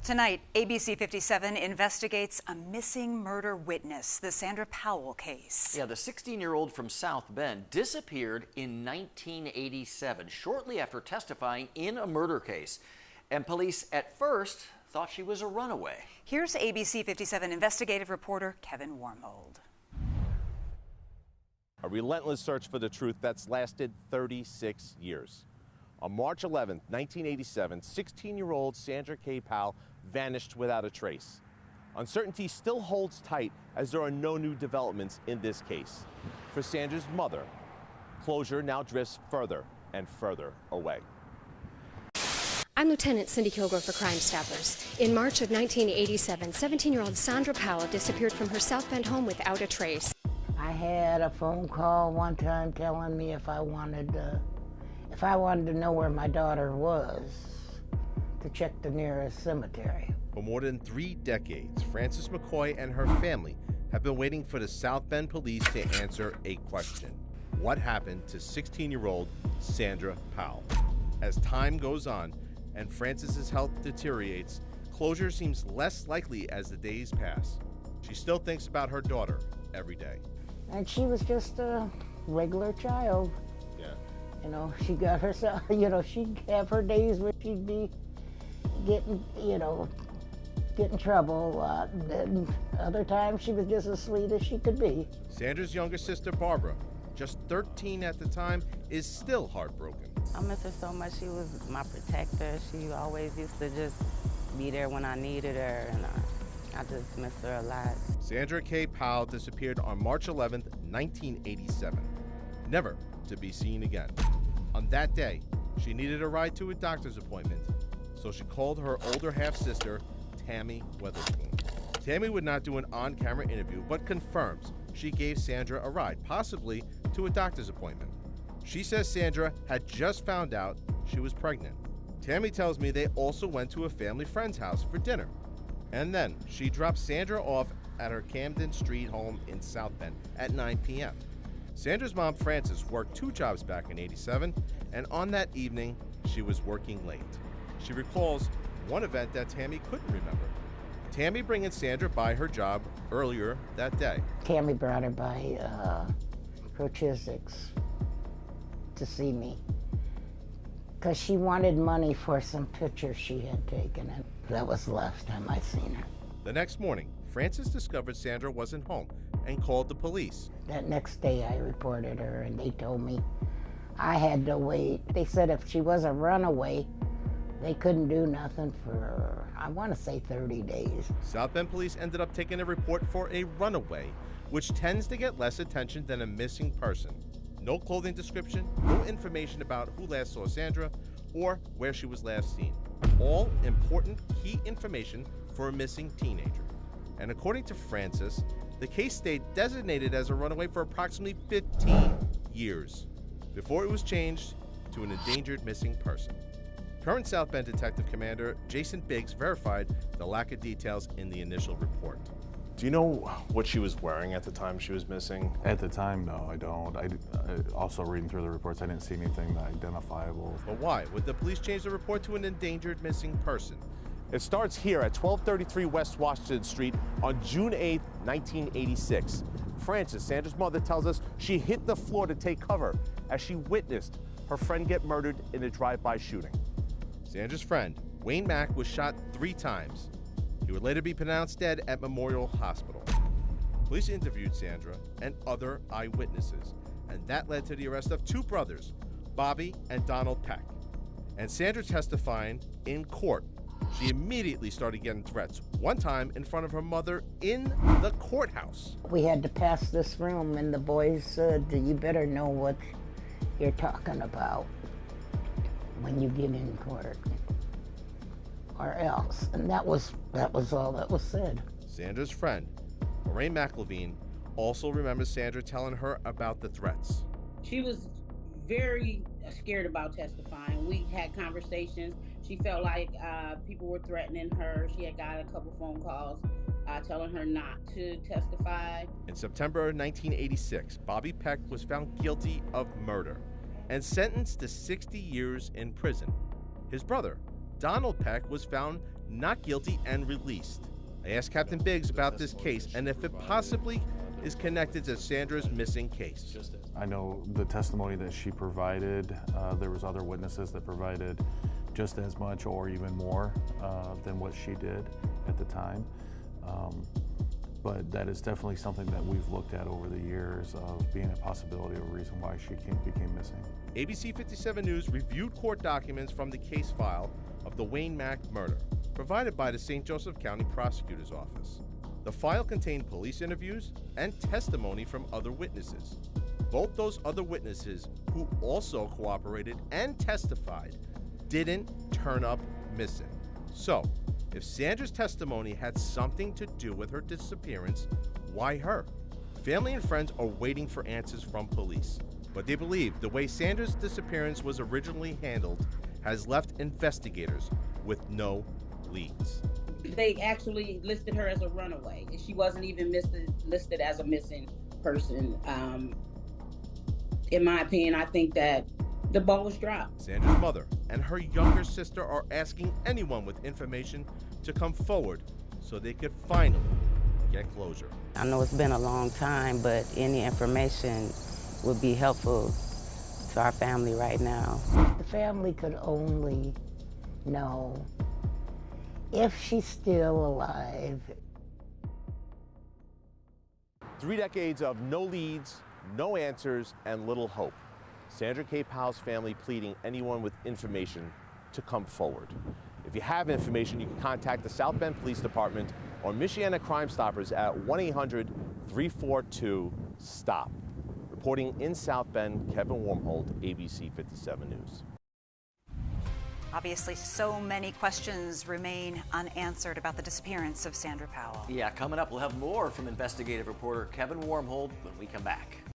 Tonight, ABC 57 investigates a missing murder witness, the Sandra Powell case. Yeah, the 16-year-old from South Bend disappeared in 1987, shortly after testifying in a murder case. And police at first thought she was a runaway. Here's ABC 57 investigative reporter Kevin Wormold. A relentless search for the truth that's lasted 36 years. On March 11, 1987, 16-year-old Sandra Powell vanished without a trace. Uncertainty still holds tight as there are no new developments in this case. For Sandra's mother, closure now drifts further and further away. I'm Lieutenant Cindy Kilgore for Crime Stoppers. In March of 1987, 17-year-old Sandra Powell disappeared from her South Bend home without a trace. I had a phone call one time telling me if I wanted to know where my daughter was, to check the nearest cemetery. For more than 3 decades, Frances McCoy and her family have been waiting for the South Bend police to answer a question. What happened to 16-year-old Sandra Powell? As time goes on and Frances's health deteriorates, closure seems less likely as the days pass. She still thinks about her daughter every day. And she was just a regular child. Yeah. You know, she got herself, she'd have her days where she'd be getting in trouble. Then other times she was just as sweet as she could be. Sandra's younger sister, Barbara, just 13 at the time, is still heartbroken. I miss her so much. She was my protector. She always used to just be there when I needed her, and I just miss her a lot. Sandra Powell disappeared on March 11th, 1987, never to be seen again. On that day, she needed a ride to a doctor's appointment, so she called her older half-sister, Tammy Weatherspoon. Tammy would not do an on-camera interview, but confirms she gave Sandra a ride, possibly to a doctor's appointment. She says Sandra had just found out she was pregnant. Tammy tells me they also went to a family friend's house for dinner. And then she dropped Sandra off at her Camden Street home in South Bend at 9 p.m. Sandra's mom, Frances, worked 2 jobs back in '87, and on that evening, she was working late. She recalls one event that Tammy couldn't remember. Tammy bringing Sandra by her job earlier that day. Tammy brought her by her Chiswick's to see me because she wanted money for some pictures she had taken, and that was the last time I seen her. The next morning, Frances discovered Sandra wasn't home and called the police. That next day I reported her, and they told me I had to wait. They said if she was a runaway, they couldn't do nothing for, I want to say 30 days. South Bend police ended up taking a report for a runaway, which tends to get less attention than a missing person. No clothing description, no information about who last saw Sandra or where she was last seen. All important key information for a missing teenager. And according to Frances, the case stayed designated as a runaway for approximately 15 years before it was changed to an endangered missing person. Current South Bend Detective Commander Jason Biggs verified the lack of details in the initial report. Do you know what she was wearing at the time she was missing? At the time, no, I don't. I also reading through the reports, I didn't see anything identifiable. But why would the police change the report to an endangered missing person? It starts here at 1233 West Washington Street on June 8, 1986. Frances, Sandra's mother, tells us she hit the floor to take cover as she witnessed her friend get murdered in a drive-by shooting. Sandra's friend, Wayne Mack, was shot 3 times. He would later be pronounced dead at Memorial Hospital. Police interviewed Sandra and other eyewitnesses, and that led to the arrest of 2 brothers, Bobby and Donald Peck. And Sandra testifying in court, she immediately started getting threats, one time in front of her mother in the courthouse. We had to pass this room, and the boys said, you better know what you're talking about when you get in court, or else. And that was all that was said. Sandra's friend, Lorraine McElveen, also remembers Sandra telling her about the threats. She was very scared about testifying. We had conversations. She felt like people were threatening her. She had got a couple phone calls telling her not to testify. In September 1986, Bobby Peck was found guilty of murder and sentenced to 60 years in prison. His brother, Donald Peck, was found not guilty and released. I asked Captain Biggs about this case and if it possibly is connected to Sandra's missing case. I know the testimony that she provided, there was other witnesses that provided just as much or even more than what she did at the time. But that is definitely something that we've looked at over the years of being a possibility of a reason why she became missing. ABC 57 News reviewed court documents from the case file of the Wayne Mack murder, provided by the St. Joseph County Prosecutor's Office. The file contained police interviews and testimony from other witnesses. Both those other witnesses, who also cooperated and testified, didn't turn up missing. So, if Sandra's testimony had something to do with her disappearance, why her? Family and friends are waiting for answers from police, but they believe the way Sandra's disappearance was originally handled has left investigators with no leads. They actually listed her as a runaway. She wasn't even listed as a missing person. In my opinion, I think that the ball was dropped. Sandra's mother and her younger sister are asking anyone with information to come forward so they could finally get closure. I know it's been a long time, but any information would be helpful to our family right now. The family could only know if she's still alive. 3 decades of no leads, no answers, and little hope. Sandra K. Powell's family pleading anyone with information to come forward. If you have information, you can contact the South Bend Police Department or Michiana Crime Stoppers at 1-800-342-STOP. Reporting in South Bend, Kevin Wormhold, ABC 57 News. Obviously, so many questions remain unanswered about the disappearance of Sandra Powell. Yeah, coming up, we'll have more from investigative reporter Kevin Wormhold when we come back.